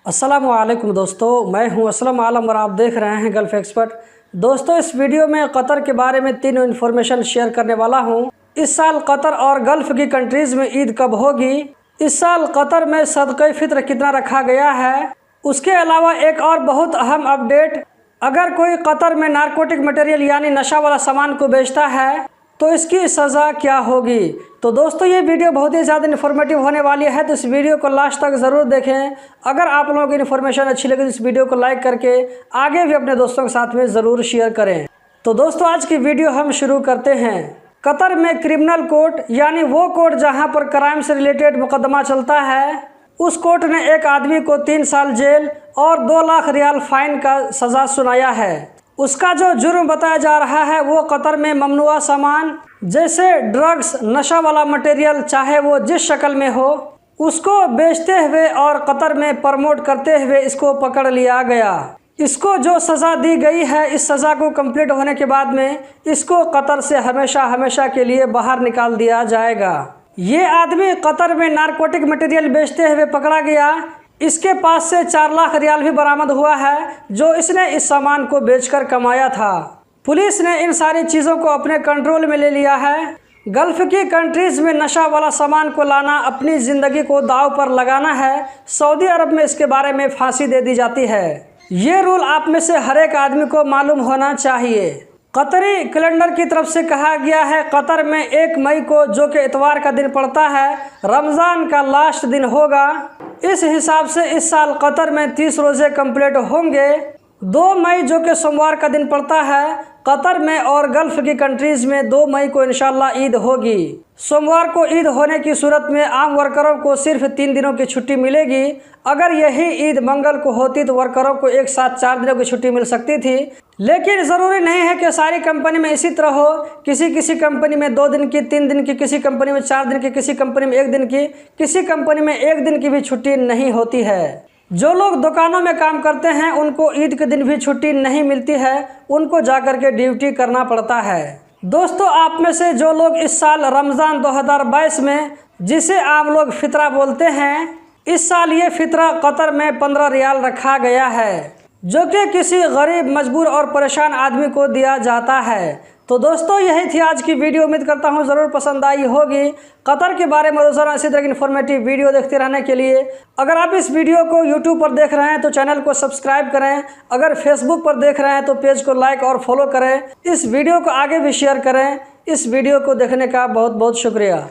अस्सलाम वालेकुम दोस्तों, मैं हूं असलम आलम और आप देख रहे हैं गल्फ़ एक्सपर्ट। दोस्तों, इस वीडियो में कतर के बारे में 3 इन्फॉर्मेशन शेयर करने वाला हूं। इस साल कतर और गल्फ़ की कंट्रीज़ में ईद कब होगी, इस साल कतर में सदक़े फ़ित्र कितना रखा गया है, उसके अलावा एक और बहुत अहम अपडेट, अगर कोई कतर में नारकोटिक मटेरियल यानी नशा वाला सामान को बेचता है तो इसकी सज़ा क्या होगी। तो दोस्तों, ये वीडियो बहुत ही ज़्यादा इन्फॉर्मेटिव होने वाली है, तो इस वीडियो को लास्ट तक ज़रूर देखें। अगर आप लोगों की इन्फॉर्मेशन अच्छी लगे तो इस वीडियो को लाइक करके आगे भी अपने दोस्तों के साथ में ज़रूर शेयर करें। तो दोस्तों, आज की वीडियो हम शुरू करते हैं। कतर में क्रिमिनल कोर्ट यानी वो कोर्ट जहाँ पर क्राइम से रिलेटेड मुकदमा चलता है, उस कोर्ट ने एक आदमी को 3 साल जेल और 2 लाख रियाल फाइन का सज़ा सुनाया है। उसका जो जुर्म बताया जा रहा है वो कतर में ममनुआ सामान जैसे ड्रग्स, नशा वाला मटेरियल, चाहे वो जिस शक्ल में हो, उसको बेचते हुए और कतर में प्रमोट करते हुए इसको पकड़ लिया गया। इसको जो सज़ा दी गई है, इस सज़ा को कंप्लीट होने के बाद में इसको कतर से हमेशा हमेशा के लिए बाहर निकाल दिया जाएगा। ये आदमी कतर में नारकोटिक मटेरियल बेचते हुए पकड़ा गया। इसके पास से 4 लाख रियाल भी बरामद हुआ है जो इसने इस सामान को बेचकर कमाया था। पुलिस ने इन सारी चीज़ों को अपने कंट्रोल में ले लिया है। गल्फ़ की कंट्रीज़ में नशा वाला सामान को लाना अपनी ज़िंदगी को दांव पर लगाना है। सऊदी अरब में इसके बारे में फांसी दे दी जाती है। ये रूल आप में से हर एक आदमी को मालूम होना चाहिए। कतरी कैलेंडर की तरफ से कहा गया है कतर में 1 मई को, जो कि इतवार का दिन पड़ता है, रमज़ान का लास्ट दिन होगा। इस हिसाब से इस साल कतर में 30 रोज़े कंप्लीट होंगे। 2 मई जो कि सोमवार का दिन पड़ता है, कतर में और गल्फ़ की कंट्रीज़ में 2 मई को इंशाल्लाह ईद होगी। सोमवार को ईद होने की सूरत में आम वर्करों को सिर्फ 3 दिनों की छुट्टी मिलेगी। अगर यही ईद मंगल को होती तो वर्करों को एक साथ 4 दिनों की छुट्टी मिल सकती थी, लेकिन ज़रूरी नहीं है कि सारी कंपनी में इसी तरह हो। किसी कंपनी में 2 दिन की, 3 दिन की, किसी कंपनी में 4 दिन की, किसी कंपनी में 1 दिन की, किसी कंपनी में 1 दिन की भी छुट्टी नहीं होती है। जो लोग दुकानों में काम करते हैं उनको ईद के दिन भी छुट्टी नहीं मिलती है, उनको जाकर के ड्यूटी करना पड़ता है। दोस्तों, आप में से जो लोग इस साल रमज़ान 2022 में, जिसे आप लोग फितरा बोलते हैं, इस साल ये फितरा कतर में 15 रियाल रखा गया है, जो कि किसी गरीब, मजबूर और परेशान आदमी को दिया जाता है। तो दोस्तों, यही थी आज की वीडियो। उम्मीद करता हूँ ज़रूर पसंद आई होगी। कतर के बारे में रोज़ाना इसी तरह की इन्फॉर्मेटिव वीडियो देखते रहने के लिए अगर आप इस वीडियो को यूट्यूब पर देख रहे हैं तो चैनल को सब्सक्राइब करें। अगर फेसबुक पर देख रहे हैं तो पेज को लाइक और फॉलो करें। इस वीडियो को आगे भी शेयर करें। इस वीडियो को देखने का बहुत बहुत शुक्रिया।